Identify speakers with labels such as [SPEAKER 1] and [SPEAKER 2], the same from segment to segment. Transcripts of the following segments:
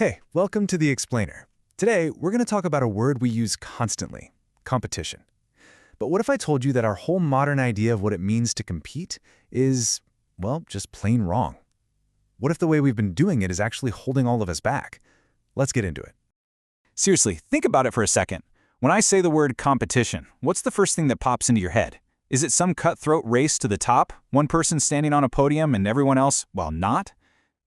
[SPEAKER 1] Hey, welcome to The Explainer. Today, we're going to talk about a word we use constantly, competition. But what if I told you that our whole modern idea of what it means to compete is, well, just plain wrong? What if the way we've been doing it is actually holding all of us back? Let's get into it.
[SPEAKER 2] Seriously, think about it for a second. When I say the word competition, what's the first thing that pops into your head? Is it some cutthroat race to the top, one person standing on a podium and everyone else, well, not?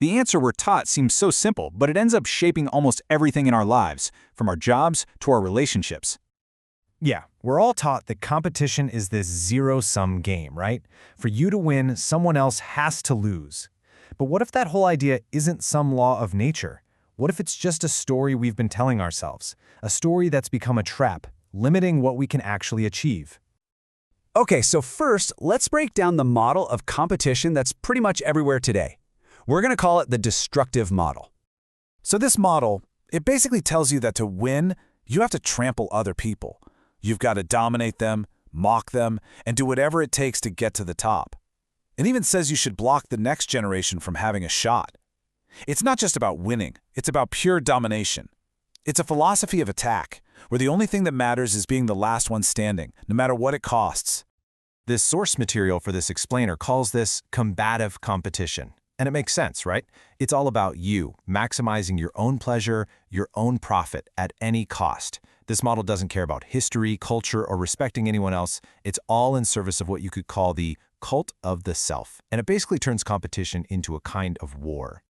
[SPEAKER 2] The answer we're taught seems so simple, but it ends up shaping almost everything in our lives, from our jobs to our relationships.
[SPEAKER 3] Yeah, we're all taught that competition is this zero-sum game, right? For you to win, someone else has to lose. But what if that whole idea isn't some law of nature? What if it's just a story we've been telling ourselves? A story that's become a trap, limiting what we can actually achieve.
[SPEAKER 4] Okay, so first, let's break down the model of competition that's pretty much everywhere today. We're going to call it the destructive model.
[SPEAKER 5] So this model, it basically tells you that to win, you have to trample other people. You've got to dominate them, mock them, and do whatever it takes to get to the top. It even says you should block the next generation from having a shot. It's not just about winning, it's about pure domination. It's a philosophy of attack, where the only thing that matters is being the last one standing, no matter what it costs.
[SPEAKER 3] This source material for this explainer calls this combative competition. And it makes sense, right? It's all about you, maximizing your own pleasure, your own profit at any cost. This model doesn't care about history, culture, or respecting anyone else. It's all in service of what you could call the cult of the self. And it basically turns competition into a kind of war.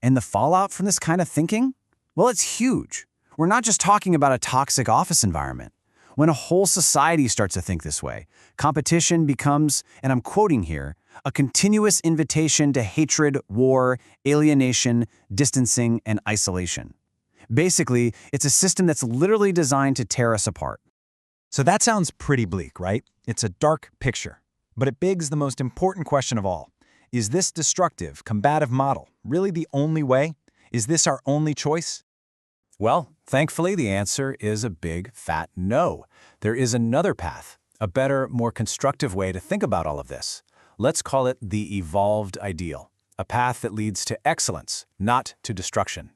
[SPEAKER 4] And the fallout from this kind of thinking? Well, it's huge. We're not just talking about a toxic office environment. When a whole society starts to think this way, competition becomes, and I'm quoting here, a continuous invitation to hatred, war, alienation, distancing, and isolation. Basically, it's a system that's literally designed to tear us apart.
[SPEAKER 3] So that sounds pretty bleak, right? It's a dark picture. But it begs the most important question of all. Is this destructive, combative model really the only way? Is this our only choice?
[SPEAKER 4] Well, thankfully, the answer is a big, fat no. There is another path, a better, more constructive way to think about all of this. Let's call it the evolved ideal, a path that leads to excellence, not to destruction.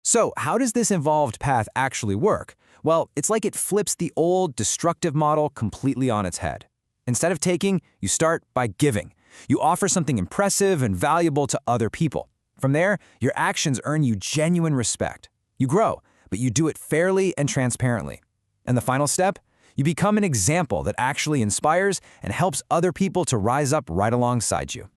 [SPEAKER 4] So, how does this evolved path actually work? Well, it's like it flips the old destructive model completely on its head. Instead of taking, you start by giving. You offer something impressive and valuable to other people. From there, your actions earn you genuine respect. You grow, but you do it fairly and transparently. And the final step? You become an example that actually inspires and helps other people to rise up right alongside you.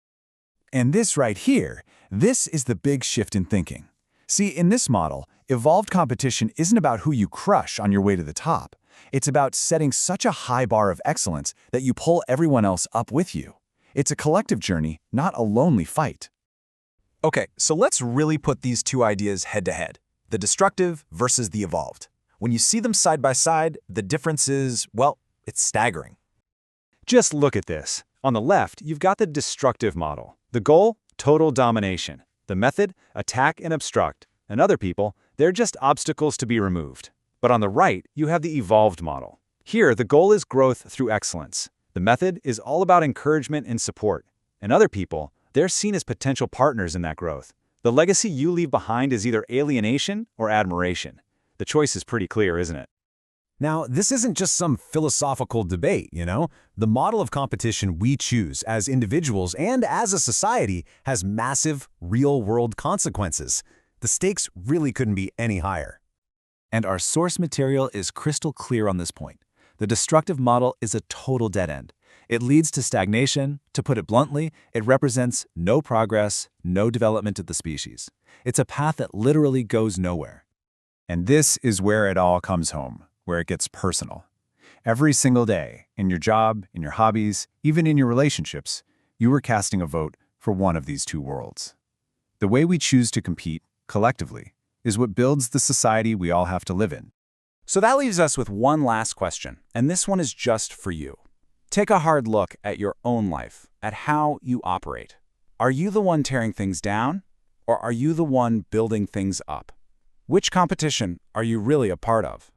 [SPEAKER 5] And this right here, this is the big shift in thinking. See, in this model, evolved competition isn't about who you crush on your way to the top. It's about setting such a high bar of excellence that you pull everyone else up with you. It's a collective journey, not a lonely fight.
[SPEAKER 1] Okay, so let's really put these two ideas head to head, the destructive versus the evolved. When you see them side by side, the difference is, well, it's staggering.
[SPEAKER 2] Just look at this. On the left, you've got the destructive model. The goal? Total domination. The method? Attack and obstruct. And other people, they're just obstacles to be removed. But on the right, you have the evolved model. Here, the goal is growth through excellence. The method is all about encouragement and support. And other people, they're seen as potential partners in that growth. The legacy you leave behind is either alienation or admiration. The choice is pretty clear, isn't it?
[SPEAKER 3] Now, this isn't just some philosophical debate, you know? The model of competition we choose as individuals and as a society has massive, real-world consequences. The stakes really couldn't be any higher.
[SPEAKER 1] And our source material is crystal clear on this point. The destructive model is a total dead end. It leads to stagnation. To put it bluntly, it represents no progress, no development of the species. It's a path that literally goes nowhere. And this is where it all comes home, where it gets personal. Every single day, in your job, in your hobbies, even in your relationships, you are casting a vote for one of these two worlds. The way we choose to compete, collectively, is what builds the society we all have to live in.
[SPEAKER 2] So that leaves us with one last question, and this one is just for you. Take a hard look at your own life, at how you operate. Are you the one tearing things down, or are you the one building things up? Which competition are you really a part of?